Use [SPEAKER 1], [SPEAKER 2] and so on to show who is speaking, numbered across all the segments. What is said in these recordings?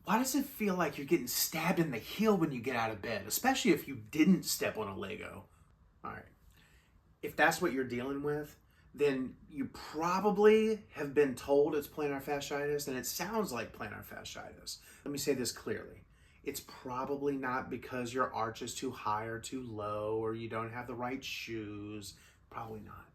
[SPEAKER 1] Why does it feel like you're getting stabbed in the heel when you get out of bed, especially if you didn't step on a Lego? All right. If that's what you're dealing with, then you probably have been told it's plantar fasciitis, and it sounds like plantar fasciitis. Let me say this clearly. It's probably not because your arch is too high or too low, or you don't have the right shoes. Probably not.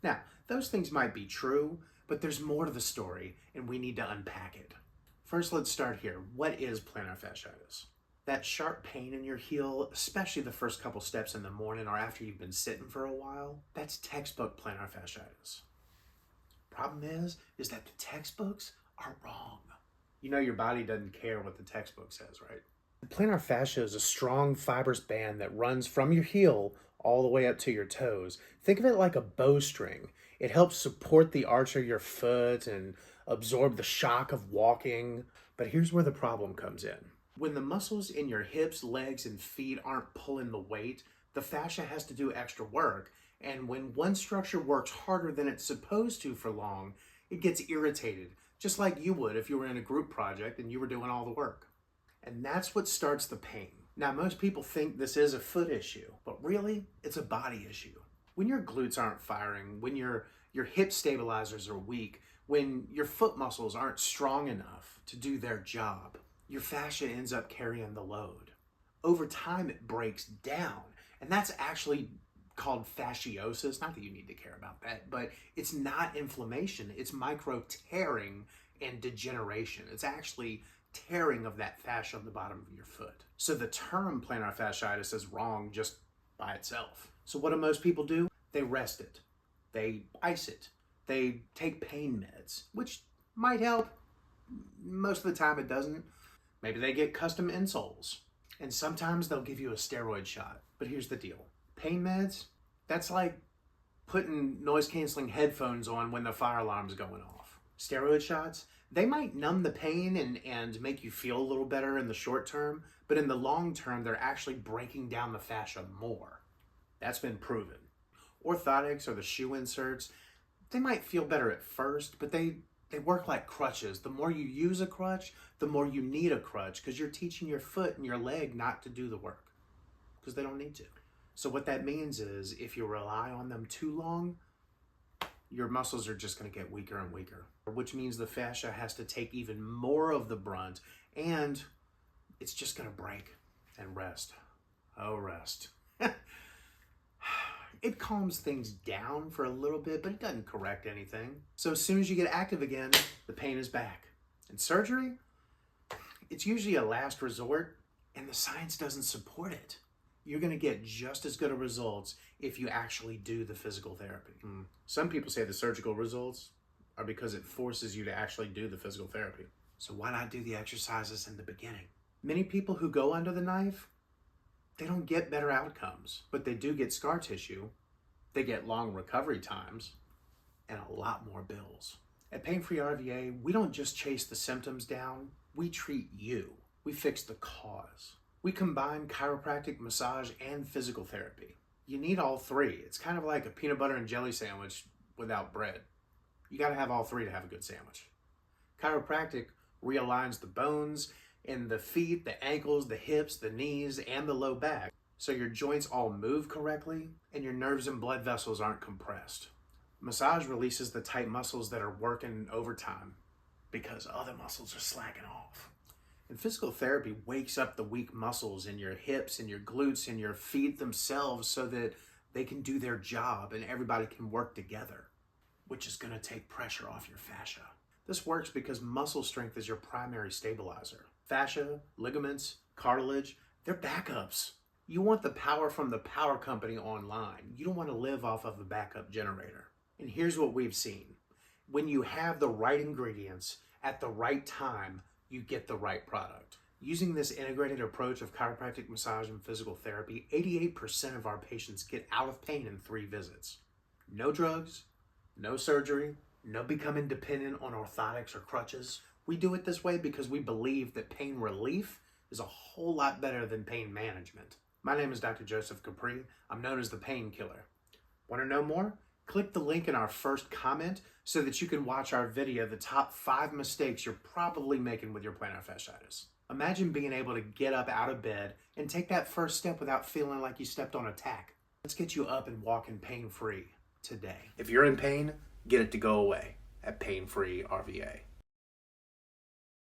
[SPEAKER 1] Now, those things might be true, but there's more to the story, and we need to unpack it. First, let's start here. What is plantar fasciitis? That sharp pain in your heel, especially the first couple steps in the morning or after you've been sitting for a while, that's textbook plantar fasciitis. Problem is that the textbooks are wrong. You know your body doesn't care what the textbook says, right? The plantar fascia is a strong fibrous band that runs from your heel all the way up to your toes. Think of it like a bowstring. It helps support the arch of your foot and absorb the shock of walking. But here's where the problem comes in. When the muscles in your hips, legs, and feet aren't pulling the weight, the fascia has to do extra work. And when one structure works harder than it's supposed to for long, it gets irritated, just like you would if you were in a group project and you were doing all the work. And that's what starts the pain. Now, most people think this is a foot issue, but really, it's a body issue. When your glutes aren't firing, when your hip stabilizers are weak, when your foot muscles aren't strong enough to do their job, your fascia ends up carrying the load. Over time, it breaks down, and that's actually called fasciosis. Not that you need to care about that, but it's not inflammation. It's micro tearing and degeneration. It's actually tearing of that fascia on the bottom of your foot. So the term plantar fasciitis is wrong just by itself. So what do most people do? They rest it. They ice it. They take pain meds, which might help. Most of the time it doesn't. Maybe they get custom insoles. And sometimes they'll give you a steroid shot. But here's the deal. Pain meds, that's like putting noise-canceling headphones on when the fire alarm's going off. Steroid shots, they might numb the pain and make you feel a little better in the short term, but in the long term, they're actually breaking down the fascia more. That's been proven. Orthotics or the shoe inserts, they might feel better at first, but they work like crutches. The more you use a crutch, the more you need a crutch because you're teaching your foot and your leg not to do the work because they don't need to. So what that means is if you rely on them too long, your muscles are just going to get weaker and weaker, which means the fascia has to take even more of the brunt and it's just going to break and rest. Oh, rest. It calms things down for a little bit, but it doesn't correct anything. So as soon as you get active again, the pain is back. And surgery, it's usually a last resort, and the science doesn't support it. You're going to get just as good of results if you actually do the physical therapy. Some people say the surgical results are because it forces you to actually do the physical therapy. So why not do the exercises in the beginning? Many people who go under the knife, they don't get better outcomes, but they do get scar tissue, they get long recovery times, and a lot more bills. At Pain Free RVA, we don't just chase the symptoms down, we treat you. We fix the cause. We combine chiropractic, massage, and physical therapy. You need all three. It's kind of like a peanut butter and jelly sandwich without bread. You gotta have all three to have a good sandwich. Chiropractic realigns the bones in the feet, the ankles, the hips, the knees, and the low back. So your joints all move correctly and your nerves and blood vessels aren't compressed. Massage releases the tight muscles that are working overtime because other muscles are slacking off. And physical therapy wakes up the weak muscles in your hips and your glutes and your feet themselves so that they can do their job and everybody can work together, which is going to take pressure off your fascia. This works because muscle strength is your primary stabilizer. Fascia, ligaments, cartilage, they're backups. You want the power from the power company online. You don't want to live off of a backup generator. And here's what we've seen. When you have the right ingredients at the right time, you get the right product. Using this integrated approach of chiropractic, massage, and physical therapy, 88% of our patients get out of pain in 3 visits. No drugs, no surgery, no becoming dependent on orthotics or crutches. We do it this way because we believe that pain relief is a whole lot better than pain management. My name is Dr. Joseph Capri. I'm known as the Painkiller. Want to know more? Click the link in our first comment so that you can watch our video, the top 5 mistakes you're probably making with your plantar fasciitis. Imagine being able to get up out of bed and take that first step without feeling like you stepped on a tack. Let's get you up and walking pain-free today. If you're in pain, get it to go away at Pain Free RVA.